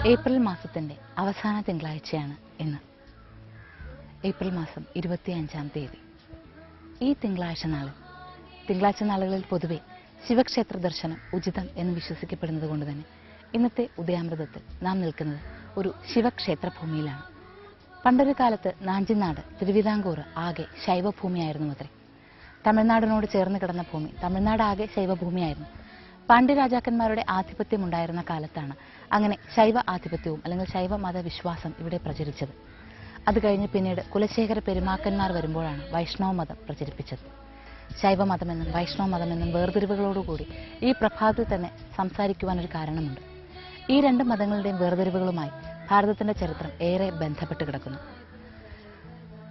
April മാസത്തിന്റെ അവസാന തിങ്കളാഴ്ചയാണ് ഇന്ന്. ഏപ്രിൽ മാസം 25-ാം തീയതി. ഈ തിങ്കളാഴ്ച നാളുകളിൽ പൊതുവെ ശിവക്ഷേത്ര ദർശനം ഉചിതം എന്ന് വിശ്വസിക്കപ്പെടുന്നത് കൊണ്ട് തന്നെ ഇന്നത്തെ ഉദയാമൃതത്തിൽ നാം നിൽക്കുന്നത് ഒരു ശിവക്ഷേത്ര ഭൂമിയിലാണ്. പണ്ടൊരു കാലത്ത് നാഞ്ചിനാട് തിരുവിതാംകൂർ ആകെ ശൈവഭൂമിയായിരുന്നു അത്രേ. തമിഴ്നാടിനോട് ചേർന്ന് കിടന്ന ഭൂമി തമിഴ്നാട് ആകെ ശൈവഭൂമിയായിരുന്നു. പാണ്ഡ്യരാജാക്കന്മാരുടെ ആധിപത്യം ഉണ്ടായിരുന്ന കാലത്താണ് അങ്ങനെ ശൈവ ആധിപത്യവും അല്ലെങ്കിൽ ശൈവ മതവിശ്വാസം ഇവിടെ പ്രചരിച്ചത്. അത് കഴിഞ്ഞ് പിന്നീട് കുലശേഖര പെരുമാക്കന്മാർ വരുമ്പോഴാണ് വൈഷ്ണവ മതം പ്രചരിപ്പിച്ചത്. ശൈവമതമെന്നും വൈഷ്ണവ മതമെന്നും വേർതിരിവുകളോടുകൂടി ഈ പ്രഭാതത്തിൽ തന്നെ സംസാരിക്കുവാനൊരു കാരണമുണ്ട്. ഈ രണ്ട് മതങ്ങളുടെയും വേർതിരിവുകളുമായി ഭാരതത്തിന്റെ ചരിത്രം ഏറെ ബന്ധപ്പെട്ട് കിടക്കുന്നു.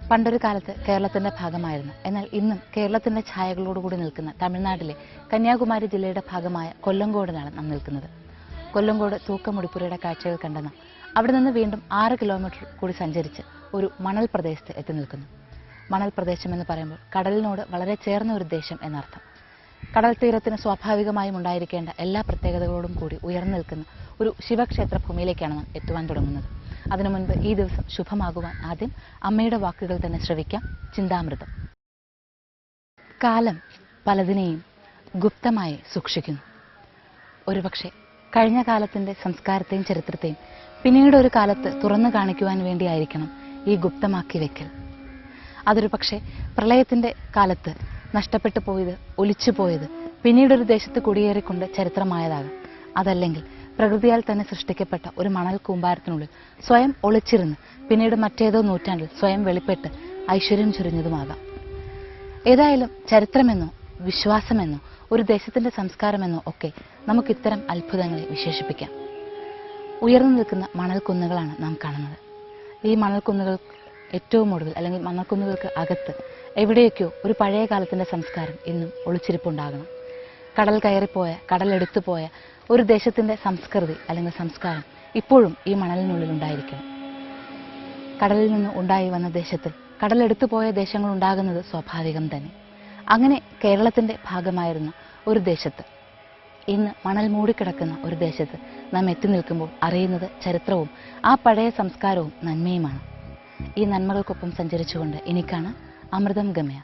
പണ്ടൊരു കാലത്ത് കേരളത്തിന്റെ ഭാഗമായിരുന്നു. എന്നാൽ ഇന്നും കേരളത്തിന്റെ ഛായകളോടുകൂടി നിൽക്കുന്ന തമിഴ്നാട്ടിലെ കന്യാകുമാരി ജില്ലയുടെ ഭാഗമായ കൊല്ലങ്കോടിലാണ് നാം നിൽക്കുന്നത്. കൊല്ലങ്കോട് തൂക്കമുടിപ്പുരയുടെ കാഴ്ചകൾ കണ്ടെന്ന് അവിടെ നിന്ന് വീണ്ടും 6 കിലോമീറ്റർ കൂടി സഞ്ചരിച്ച് ഒരു മണൽ പ്രദേശത്ത് എത്തി നിൽക്കുന്നു. മണൽ പ്രദേശം എന്ന് പറയുമ്പോൾ കടലിനോട് വളരെ ചേർന്ന ഒരു ദേശം എന്നർത്ഥം. കടൽ തീരത്തിന് സ്വാഭാവികമായും ഉണ്ടായിരിക്കേണ്ട എല്ലാ പ്രത്യേകതകളോടും കൂടി ഉയർന്നു നിൽക്കുന്ന ഒരു ശിവക്ഷേത്ര ഭൂമിയിലേക്കാണ് നാം എത്തുവാൻ തുടങ്ങുന്നത്. അതിനു മുൻപ് ഈ ദിവസം ശുഭമാകുവാൻ ആദ്യം അമ്മയുടെ വാക്കുകൾ തന്നെ ശ്രവിക്കാം. ചിന്താമൃതം. കാലം പലതിനെയും ഗുപ്തമായി സൂക്ഷിക്കുന്നു. ഒരുപക്ഷെ കഴിഞ്ഞ കാലത്തിന്റെ സംസ്കാരത്തെയും ചരിത്രത്തെയും പിന്നീട് ഒരു കാലത്ത് തുറന്നു കാണിക്കുവാൻ വേണ്ടിയായിരിക്കണം ഈ ഗുപ്തമാക്കി വെക്കൽ. അതൊരു പക്ഷേ പ്രളയത്തിന്റെ കാലത്ത് നഷ്ടപ്പെട്ടു പോയത്, ഒലിച്ചു പോയത് പിന്നീടൊരു ദേശത്ത് കുടിയേറിക്കൊണ്ട് ചരിത്രമായതാകാം. അതല്ലെങ്കിൽ പ്രകൃതിയാൽ തന്നെ സൃഷ്ടിക്കപ്പെട്ട ഒരു മണൽ കൂമ്പാരത്തിനുള്ളിൽ സ്വയം ഒളിച്ചിരുന്ന് പിന്നീട് മറ്റേതോ നൂറ്റാണ്ടിൽ സ്വയം വെളിപ്പെട്ട് ഐശ്വര്യം ചൊരിഞ്ഞതുമാകാം. ഏതായാലും ചരിത്രമെന്നോ വിശ്വാസമെന്നോ ഒരു ദേശത്തിന്റെ സംസ്കാരമെന്നോ ഒക്കെ നമുക്കിത്തരം അത്ഭുതങ്ങളെ വിശേഷിപ്പിക്കാം. ഉയർന്നു നിൽക്കുന്ന മണൽക്കുന്നുകളാണ് നാം കാണുന്നത്. ഈ മണൽക്കുന്നുകൾ ഏറ്റവും ഒടുവിൽ അല്ലെങ്കിൽ മണൽക്കുന്നുകൾക്ക് അകത്ത് എവിടെയൊക്കെയോ ഒരു പഴയ കാലത്തിന്റെ സംസ്കാരം ഇന്നും ഒളിച്ചിരിപ്പുണ്ടാകണം. കടൽ കയറിപ്പോയ, കടലെടുത്തുപോയ ഒരു ദേശത്തിന്റെ സംസ്കൃതി അല്ലെങ്കിൽ സംസ്കാരം ഇപ്പോഴും ഈ മണലിനുള്ളിൽ ഉണ്ടായിരിക്കണം. കടലിൽ നിന്ന് ഉണ്ടായി വന്ന ദേശത്തിൽ കടലെടുത്തു പോയ ദേശങ്ങൾ ഉണ്ടാകുന്നത് സ്വാഭാവികം തന്നെ. അങ്ങനെ കേരളത്തിന്റെ ഭാഗമായിരുന്ന ഒരു ദേശത്ത്, ഇന്ന് മണൽ മൂടിക്കിടക്കുന്ന ഒരു ദേശത്ത് നാം എത്തി നിൽക്കുമ്പോൾ അറിയുന്നത് ചരിത്രവും ആ പഴയ സംസ്കാരവും നന്മയുമാണ്. ഈ നന്മകൾക്കൊപ്പം സഞ്ചരിച്ചുകൊണ്ട് എനിക്കാണ് അമൃതം ഗമയ.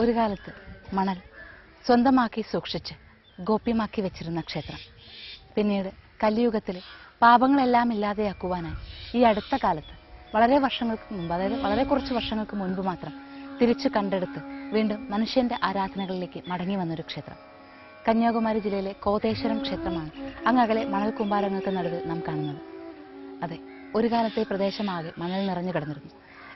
ഒരു കാലത്ത് മണൽ സ്വന്തമാക്കി സൂക്ഷിച്ച് ഗോപ്യമാക്കി വെച്ചിരുന്ന ക്ഷേത്രം പിന്നീട് കലിയുഗത്തിലെ പാപങ്ങളെല്ലാം ഇല്ലാതെയാക്കുവാനായി ഈ അടുത്ത കാലത്ത് വളരെ വർഷങ്ങൾക്ക് മുമ്പ്, അതായത് വളരെ കുറച്ച് വർഷങ്ങൾക്ക് മുൻപ് മാത്രം തിരിച്ചു കണ്ടെടുത്ത് വീണ്ടും മനുഷ്യന്റെ ആരാധനകളിലേക്ക് മടങ്ങി വന്നൊരു ക്ഷേത്രം കന്യാകുമാരി ജില്ലയിലെ കോതേശ്വരം ക്ഷേത്രമാണ് അങ്ങകലെ മണൽ കൂമ്പാരങ്ങൾക്ക് നടുവിൽ നാം കാണുന്നത്. അതെ, ഒരു കാലത്തെ പ്രദേശമാകെ മണൽ നിറഞ്ഞു കിടന്നിരുന്നു.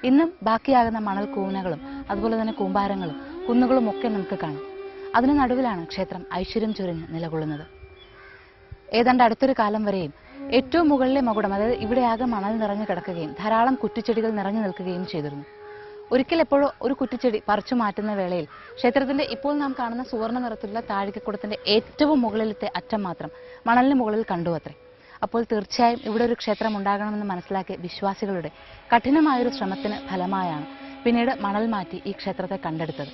ഇന്നും ബാക്കിയാകുന്ന മണൽ കൂനകളും അതുപോലെ തന്നെ കൂമ്പാരങ്ങളും കുന്നുകളും ഒക്കെ നമുക്ക് കാണാം. അതിന് നടുവിലാണ് ക്ഷേത്രം ഐശ്വര്യം ചൊരിഞ്ഞ് നിലകൊള്ളുന്നത്. ഏതാണ്ട് അടുത്തൊരു കാലം വരെയും ഏറ്റവും മുകളിലെ മകുടം, അതായത് ഇവിടെയാകെ മണൽ നിറഞ്ഞു കിടക്കുകയും ധാരാളം കുറ്റിച്ചെടികൾ നിറഞ്ഞു നിൽക്കുകയും ചെയ്തിരുന്നു. ഒരിക്കൽ എപ്പോഴോ ഒരു കുറ്റിച്ചെടി പറിച്ചു മാറ്റുന്ന വേളയിൽ ക്ഷേത്രത്തിന്റെ ഇപ്പോൾ നാം കാണുന്ന സുവർണ്ണ നിറത്തിലുള്ള താഴികക്കുടത്തിന്റെ ഏറ്റവും മുകളിലത്തെ അറ്റം മാത്രം മണലിന് മുകളിൽ കണ്ടു അത്രേ. അപ്പോൾ തീർച്ചയായും ഇവിടെ ഒരു ക്ഷേത്രം ഉണ്ടാകണമെന്ന് മനസ്സിലാക്കിയ വിശ്വാസികളുടെ കഠിനമായൊരു ശ്രമത്തിന് ഫലമായാണ് പിന്നീട് മണൽ മാറ്റി ഈ ക്ഷേത്രത്തെ കണ്ടെടുത്തത്.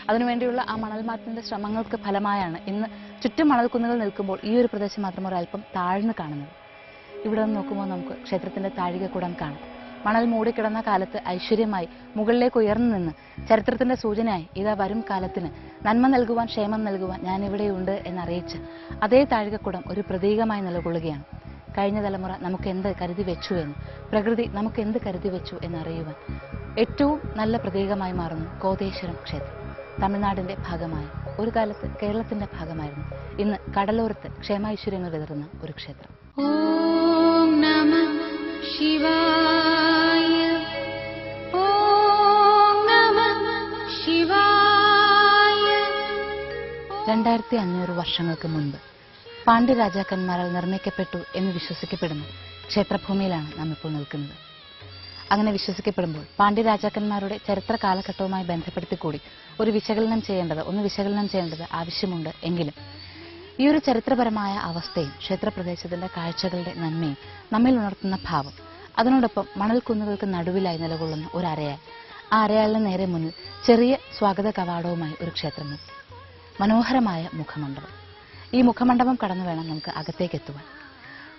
അതിനുവേണ്ടിയുള്ള ആ മണൽ മാറ്റത്തിന്റെ ശ്രമങ്ങൾക്ക് ഫലമായാണ് ഇന്ന് ചുറ്റും മണൽക്കുന്നുകൾ നിൽക്കുമ്പോൾ ഈ ഒരു പ്രദേശം മാത്രം ഒരല്പം താഴ്ന്നു കാണുന്നത്. ഇവിടെ നിന്ന് നോക്കുമ്പോൾ നമുക്ക് ക്ഷേത്രത്തിന്റെ താഴികക്കുടം കാണാം. മണൽ മൂടിക്കിടന്ന കാലത്ത് ഐശ്വര്യമായി മുകളിലേക്ക് ഉയർന്നു നിന്ന് ചരിത്രത്തിന്റെ സൂചനയായി ഇതാ വരും കാലത്തിന് നന്മ നൽകുവാൻ, ക്ഷേമം നൽകുവാൻ ഞാൻ ഇവിടെയുണ്ട് എന്നറിയിച്ച് അതേ താഴികക്കുടം ഒരു പ്രതീകമായി നിലകൊള്ളുകയാണ്. കഴിഞ്ഞ തലമുറ നമുക്ക് എന്ത് കരുതി വെച്ചു എന്ന്, പ്രകൃതി നമുക്ക് എന്ത് കരുതി വെച്ചു എന്നറിയുവാൻ ഏറ്റവും നല്ല പ്രതീകമായി മാറുന്നു കോതേശ്വരം ക്ഷേത്രം. തമിഴ്നാടിന്റെ ഭാഗമായി ഒരു കാലത്ത് കേരളത്തിന്റെ ഭാഗമായിരുന്നു. ഇന്ന് കടലോരത്ത് ക്ഷേമൈശ്വര്യങ്ങൾ വിതറുന്ന ഒരു ക്ഷേത്രം. ഓം നമഃ ശിവായ, ഓം നമഃ ശിവായ. 2500 വർഷങ്ങൾക്ക് മുൻപ് പാണ്ഡ്യ രാജാക്കന്മാരാൽ നിർമ്മിക്കപ്പെട്ടു എന്ന് വിശ്വസിക്കപ്പെടുന്ന ക്ഷേത്രഭൂമിയിലാണ് നാം ഇപ്പോൾ നിൽക്കുന്നത്. അങ്ങനെ വിശ്വസിക്കപ്പെടുമ്പോൾ പാണ്ഡ്യ രാജാക്കന്മാരുടെ ചരിത്ര കാലഘട്ടവുമായി ബന്ധപ്പെടുത്തി കൂടി വിശകലനം ചെയ്യേണ്ടത് ആവശ്യമുണ്ട്. എങ്കിലും ഈ ഒരു ചരിത്രപരമായ അവസ്ഥയും ക്ഷേത്രപ്രദേശത്തിന്റെ കാഴ്ചകളുടെ നന്മയും നമ്മിൽ ഉണർത്തുന്ന ഭാവം, അതിനോടൊപ്പം മണൽക്കുന്നുകൾക്ക് നടുവിലായി നിലകൊള്ളുന്ന ഒരു അരയാൽ, ആ അരയാലിന് നേരെ മുന്നിൽ ചെറിയ സ്വാഗത കവാടവുമായി ഒരു ക്ഷേത്രമുണ്ട്. മനോഹരമായ മുഖമണ്ഡപം. ഈ മുഖമണ്ഡപം കടന്നു വേണം നമുക്ക് അകത്തേക്ക് എത്തുവാൻ.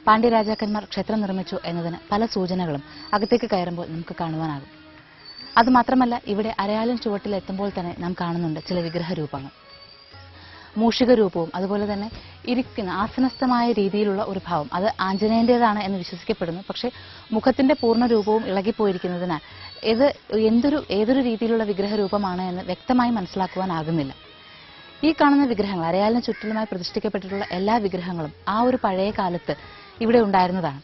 പാണ്ഡ്യരാജാക്കന്മാർ ക്ഷേത്രം നിർമ്മിച്ചു എന്നതിന് പല സൂചനകളും അകത്തേക്ക് കയറുമ്പോൾ നമുക്ക് കാണുവാനാകും. അതുമാത്രമല്ല, ഇവിടെ അരയാലിൻ ചുവട്ടിൽ എത്തുമ്പോൾ തന്നെ നാം കാണുന്നുണ്ട് ചില വിഗ്രഹ രൂപങ്ങൾ. മൂഷിക രൂപവും അതുപോലെ തന്നെ ഇരിക്കുന്ന ആസനസ്ഥമായ രീതിയിലുള്ള ഒരു ഭാവം, അത് ആഞ്ജനേയന്റേതാണ് എന്ന് വിശ്വസിക്കപ്പെടുന്നു. പക്ഷേ മുഖത്തിന്റെ പൂർണ്ണ രൂപവും ഇളകിപ്പോയിരിക്കുന്നതിനാൽ ഏതൊരു രീതിയിലുള്ള വിഗ്രഹ രൂപമാണ് എന്ന് വ്യക്തമായി മനസ്സിലാക്കുവാനാകുന്നില്ല. ഈ കാണുന്ന വിഗ്രഹങ്ങൾ, അരയാലിന് ചുറ്റിലുമായി പ്രതിഷ്ഠിക്കപ്പെട്ടിട്ടുള്ള എല്ലാ വിഗ്രഹങ്ങളും ആ ഒരു പഴയ കാലത്ത് ഇവിടെ ഉണ്ടായിരുന്നതാണ്.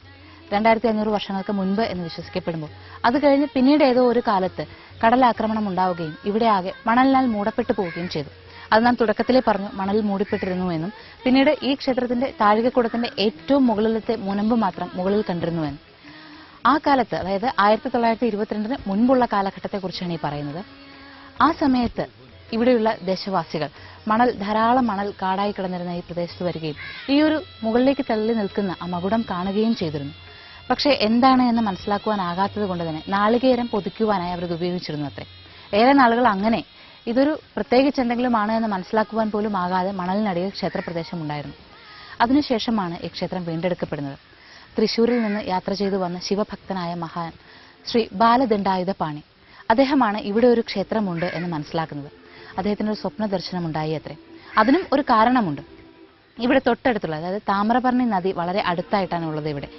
2500 വർഷങ്ങൾക്ക് മുൻപ് എന്ന് വിശ്വസിക്കപ്പെടുമ്പോൾ അത് കഴിഞ്ഞ് പിന്നീട് ഏതോ ഒരു കാലത്ത് കടലാക്രമണം ഉണ്ടാവുകയും ഇവിടെ ആകെ മണലിനാൽ മൂടപ്പെട്ടു പോവുകയും ചെയ്തു. അത് നാം തുടക്കത്തിലേ പറഞ്ഞു, മണൽ മൂടിപ്പെട്ടിരുന്നു എന്നും പിന്നീട് ഈ ക്ഷേത്രത്തിന്റെ താഴികക്കുടത്തിന്റെ ഏറ്റവും മുകളിലത്തെ മുനമ്പ് മാത്രം മുകളിൽ കണ്ടിരുന്നുവെന്നും. ആ കാലത്ത്, അതായത് 1922 മുൻപുള്ള കാലഘട്ടത്തെക്കുറിച്ചാണ് ഈ പറയുന്നത്. ആ സമയത്ത് ഇവിടെയുള്ള ദേശവാസികൾ ധാരാളം മണൽ കാടായി കിടന്നിരുന്ന ഈ പ്രദേശത്ത് വരികയും ഈ ഒരു മുകളിലേക്ക് തള്ളി നിൽക്കുന്ന ആ മകുടം കാണുകയും ചെയ്തിരുന്നു. പക്ഷേ എന്താണ് എന്ന് മനസ്സിലാക്കുവാനാകാത്തത് കൊണ്ട് തന്നെ നാളികേരം പൊതിക്കുവാനായി അവർ ഇത് ഉപയോഗിച്ചിരുന്നു അത്രേ. ഏറെ നാളുകൾ അങ്ങനെ ഇതൊരു പ്രത്യേകിച്ച് എന്തെങ്കിലുമാണ് എന്ന് മനസ്സിലാക്കുവാൻ പോലും ആകാതെ മണലിനടിയിൽ ക്ഷേത്രപ്രദേശം ഉണ്ടായിരുന്നു. അതിനുശേഷമാണ് ഈ ക്ഷേത്രം വീണ്ടെടുക്കപ്പെടുന്നത്. തൃശ്ശൂരിൽ നിന്ന് യാത്ര ചെയ്തു വന്ന ശിവഭക്തനായ മഹാൻ ശ്രീ ബാലദണ്ഡായുധപാണി, അദ്ദേഹമാണ് ഇവിടെ ഒരു ക്ഷേത്രമുണ്ട് എന്ന് മനസ്സിലാക്കുന്നത്. അദ്ദേഹത്തിന് ഒരു സ്വപ്ന ദർശനം ഉണ്ടായി അത്രേ. അതിനും ഒരു കാരണമുണ്ട്. ഇവിടെ തൊട്ടടുത്തുള്ള, അതായത് താമ്രപർണി നദി വളരെ അടുത്തായിട്ടാണ് ഉള്ളത്. ഇവിടെ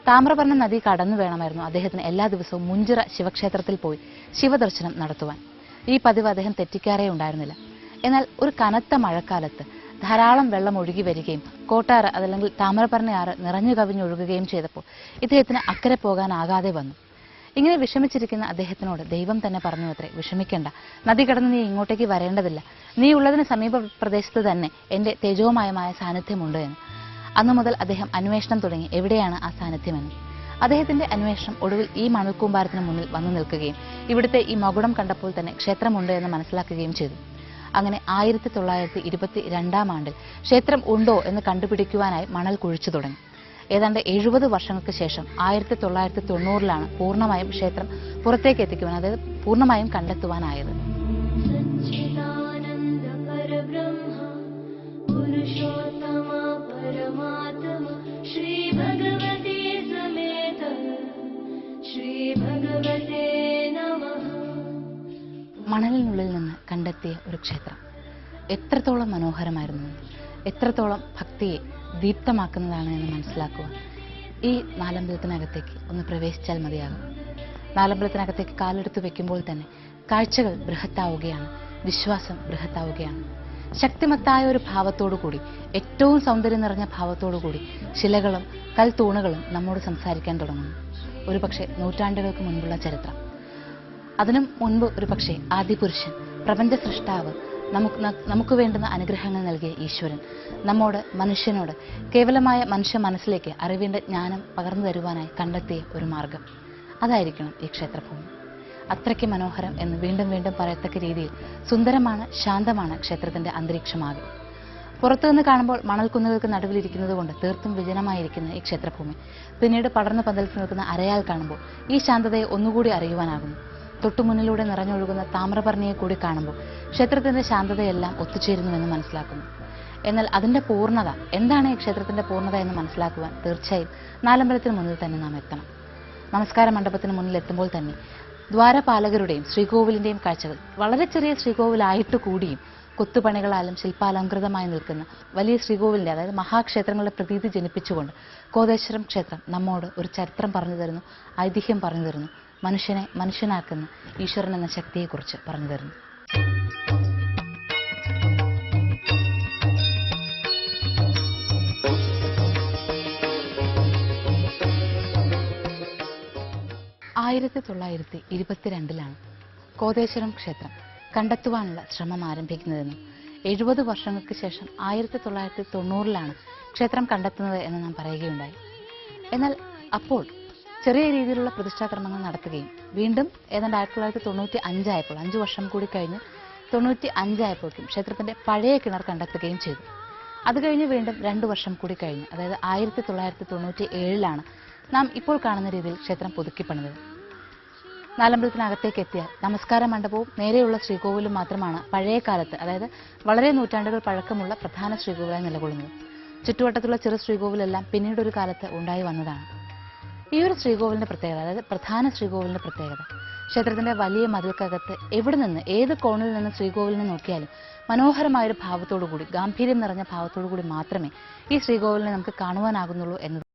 താമ്രപർണി നദി കടന്നു വേണമായിരുന്നു അദ്ദേഹത്തിന് എല്ലാ ദിവസവും മുഞ്ചിറ ശിവക്ഷേത്രത്തിൽ പോയി ശിവദർശനം നടത്തുവാൻ. ഈ പതിവ് അദ്ദേഹം തെറ്റിക്കാറേ ഉണ്ടായിരുന്നില്ല. എന്നാൽ ഒരു കനത്ത മഴക്കാലത്ത് ധാരാളം വെള്ളം ഒഴുകി വരികയും കോട്ടാറ്, അതല്ലെങ്കിൽ താമ്രപർണി ആറ് നിറഞ്ഞു കവിഞ്ഞൊഴുകുകയും ചെയ്തപ്പോൾ ഇദ്ദേഹത്തിന് അക്കരെ പോകാനാകാതെ വന്നു. ഇങ്ങനെ വിഷമിച്ചിരിക്കുന്ന അദ്ദേഹത്തിനോട് ദൈവം തന്നെ പറഞ്ഞു അത്രേ, വിഷമിക്കേണ്ട, നദി കടന്ന് നീ ഇങ്ങോട്ടേക്ക് വരേണ്ടതില്ല, നീ ഉള്ളതിന് സമീപ പ്രദേശത്ത് തന്നെ എന്റെ തേജോമയമായ സാന്നിധ്യമുണ്ട് എന്ന്. അന്നു മുതൽ അദ്ദേഹം അന്വേഷണം തുടങ്ങി, എവിടെയാണ് ആ സാന്നിധ്യമെന്ന്. അദ്ദേഹത്തിന്റെ അന്വേഷണം ഒടുവിൽ ഈ മണൽക്കൂമ്പാരത്തിന് മുന്നിൽ വന്നു നിൽക്കുകയും ഇവിടുത്തെ ഈ മകുടം കണ്ടപ്പോൾ തന്നെ ക്ഷേത്രമുണ്ട് എന്ന് മനസ്സിലാക്കുകയും ചെയ്തു. അങ്ങനെ 1922 ആണ്ടിൽ ക്ഷേത്രം ഉണ്ടോ എന്ന് കണ്ടുപിടിക്കുവാനായി മണൽ കുഴിച്ചു തുടങ്ങി. ഏതാണ്ട് 70 വർഷങ്ങൾക്ക് ശേഷം 1990 പൂർണ്ണമായും ക്ഷേത്രം പുറത്തേക്ക് എത്തിക്കുവാൻ, അതായത് പൂർണ്ണമായും കണ്ടെത്തുവാനായത്. മണലിനുള്ളിൽ നിന്ന് കണ്ടെത്തിയ ഒരു ക്ഷേത്രം എത്രത്തോളം മനോഹരമായിരുന്നു, എത്രത്തോളം ഭക്തിയെ ദീപ്തമാക്കുന്നതാണ് എന്ന് മനസ്സിലാക്കുവാൻ ഈ നാലമ്പലത്തിനകത്തേക്ക് ഒന്ന് പ്രവേശിച്ചാൽ മതിയാകും. നാലമ്പലത്തിനകത്തേക്ക് കാലെടുത്ത് വെക്കുമ്പോൾ തന്നെ കാഴ്ചകൾ ബൃഹത്താവുകയാണ്, വിശ്വാസം ബൃഹത്താവുകയാണ്. ശക്തിമത്തായ ഒരു ഭാവത്തോടുകൂടി, ഏറ്റവും സൗന്ദര്യം നിറഞ്ഞ ഭാവത്തോടുകൂടി ശിലകളും കൽത്തൂണുകളും നമ്മോട് സംസാരിക്കാൻ തുടങ്ങുന്നു. ഒരുപക്ഷെ നൂറ്റാണ്ടുകൾക്ക് മുൻപുള്ള ചരിത്രം, അതിനും മുൻപ് ഒരുപക്ഷെ ആദിപുരുഷൻ, പ്രപഞ്ച സൃഷ്ടാവ്, നമുക്ക് വേണ്ടുന്ന അനുഗ്രഹങ്ങൾ നൽകിയ ഈശ്വരൻ മനുഷ്യനോട് കേവലമായ മനുഷ്യ മനസ്സിലേക്ക് അറിവിന്റെ ജ്ഞാനം പകർന്നു തരുവാനായി കണ്ടെത്തിയ ഒരു മാർഗം. അതായിരിക്കണം ഈ ക്ഷേത്രഭൂമി. അത്രയ്ക്ക് മനോഹരം എന്ന് വീണ്ടും വീണ്ടും പറയത്തക്ക രീതിയിൽ സുന്ദരമാണ്, ശാന്തമാണ് ക്ഷേത്രത്തിന്റെ അന്തരീക്ഷമാകെ. പുറത്തുനിന്ന് കാണുമ്പോൾ മണൽക്കുന്നുകൾക്ക് നടുവിലിരിക്കുന്നത് കൊണ്ട് തീർത്തും വിജനമായിരിക്കുന്ന ഈ ക്ഷേത്രഭൂമി പിന്നീട് പടർന്നു പന്തലിച്ച് നിൽക്കുന്ന അരയാൽ കാണുമ്പോൾ ഈ ശാന്തതയെ ഒന്നുകൂടി അറിയുവാനാകുന്നു. തൊട്ടുമുന്നിലൂടെ നിറഞ്ഞൊഴുകുന്ന താമ്രപർണിയെ കൂടി കാണുമ്പോൾ ക്ഷേത്രത്തിന്റെ ശാന്തതയെല്ലാം ഒത്തുചേരുന്നുവെന്ന് മനസ്സിലാക്കുന്നു. എന്നാൽ അതിന്റെ പൂർണ്ണത എന്താണ്, ഈ ക്ഷേത്രത്തിന്റെ പൂർണ്ണത എന്ന് മനസ്സിലാക്കുവാൻ തീർച്ചയായും നാലമ്പലത്തിന് മുന്നിൽ തന്നെ നാം എത്തണം. നമസ്കാര മണ്ഡപത്തിന് മുന്നിൽ എത്തുമ്പോൾ തന്നെ ദ്വാരപാലകരുടെയും ശ്രീകോവിലിന്റെയും കാഴ്ചകൾ, വളരെ ചെറിയ ശ്രീകോവിലായിട്ട് കൂടിയും കൊത്തുപണികളാലും ശില്പാലങ്കൃതമായി നിൽക്കുന്ന വലിയ ശ്രീകോവിലിന്റെ, അതായത് മഹാക്ഷേത്രങ്ങളുടെ പ്രതീതി ജനിപ്പിച്ചുകൊണ്ട് കോതേശ്വരം ക്ഷേത്രം നമ്മോട് ഒരു ചരിത്രം പറഞ്ഞു തരുന്നു, ഐതിഹ്യം പറഞ്ഞു തരുന്നു, മനുഷ്യനെ മനുഷ്യനാക്കുന്ന ഈശ്വരൻ എന്ന ശക്തിയെക്കുറിച്ച് പറഞ്ഞു തരുന്നു. ആയിരത്തി 1922 കോതേശ്വരം ക്ഷേത്രം കണ്ടെത്തുവാനുള്ള ശ്രമം ആരംഭിക്കുന്നതെന്നും 70 വർഷങ്ങൾക്ക് ശേഷം 1990 ക്ഷേത്രം കണ്ടെത്തുന്നത് എന്ന് നാം പറയുകയുണ്ടായി. എന്നാൽ അപ്പോൾ ചെറിയ രീതിയിലുള്ള പ്രതിഷ്ഠാക്രമങ്ങൾ നടത്തുകയും വീണ്ടും ഏതാണ്ട് 1995 ആയപ്പോൾ, 5 വർഷം കൂടി കഴിഞ്ഞ് 95 ആയപ്പോഴേക്കും ക്ഷേത്രത്തിന്റെ പഴയ കിണർ കണ്ടെത്തുകയും ചെയ്തു. അത് കഴിഞ്ഞ് വീണ്ടും 2 വർഷം കൂടി കഴിഞ്ഞ്, അതായത് 1997 നാം ഇപ്പോൾ കാണുന്ന രീതിയിൽ ക്ഷേത്രം പുതുക്കിപ്പണിതത്. നാലമ്പലത്തിനകത്തേക്ക് എത്തിയാൽ നമസ്കാര മണ്ഡപവും നേരെയുള്ള ശ്രീകോവിലും മാത്രമാണ് പഴയ കാലത്ത്, അതായത് വളരെ നൂറ്റാണ്ടുകൾ പഴക്കമുള്ള പ്രധാന ശ്രീകോവിലായി നിലകൊള്ളുന്നത്. ചുറ്റുവട്ടത്തുള്ള ചെറു ശ്രീകോവിലെല്ലാം പിന്നീട് ഒരു കാലത്ത് ഉണ്ടായി വന്നതാണ്. ഈ ഒരു ശ്രീകോവിലിന്റെ പ്രത്യേകത, അതായത് പ്രധാന ശ്രീകോവിലിന്റെ പ്രത്യേകത, ക്ഷേത്രത്തിന്റെ വലിയ മതിൽക്കകത്ത് എവിടെ നിന്ന്, ഏത് കോണിൽ നിന്ന് ശ്രീകോവിലിനെ നോക്കിയാലും മനോഹരമായൊരു ഭാവത്തോടുകൂടി, ഗാംഭീര്യം നിറഞ്ഞ ഭാവത്തോടുകൂടി മാത്രമേ ഈ ശ്രീകോവിലിനെ നമുക്ക് കാണുവാനാകുന്നുള്ളൂ എന്നത്.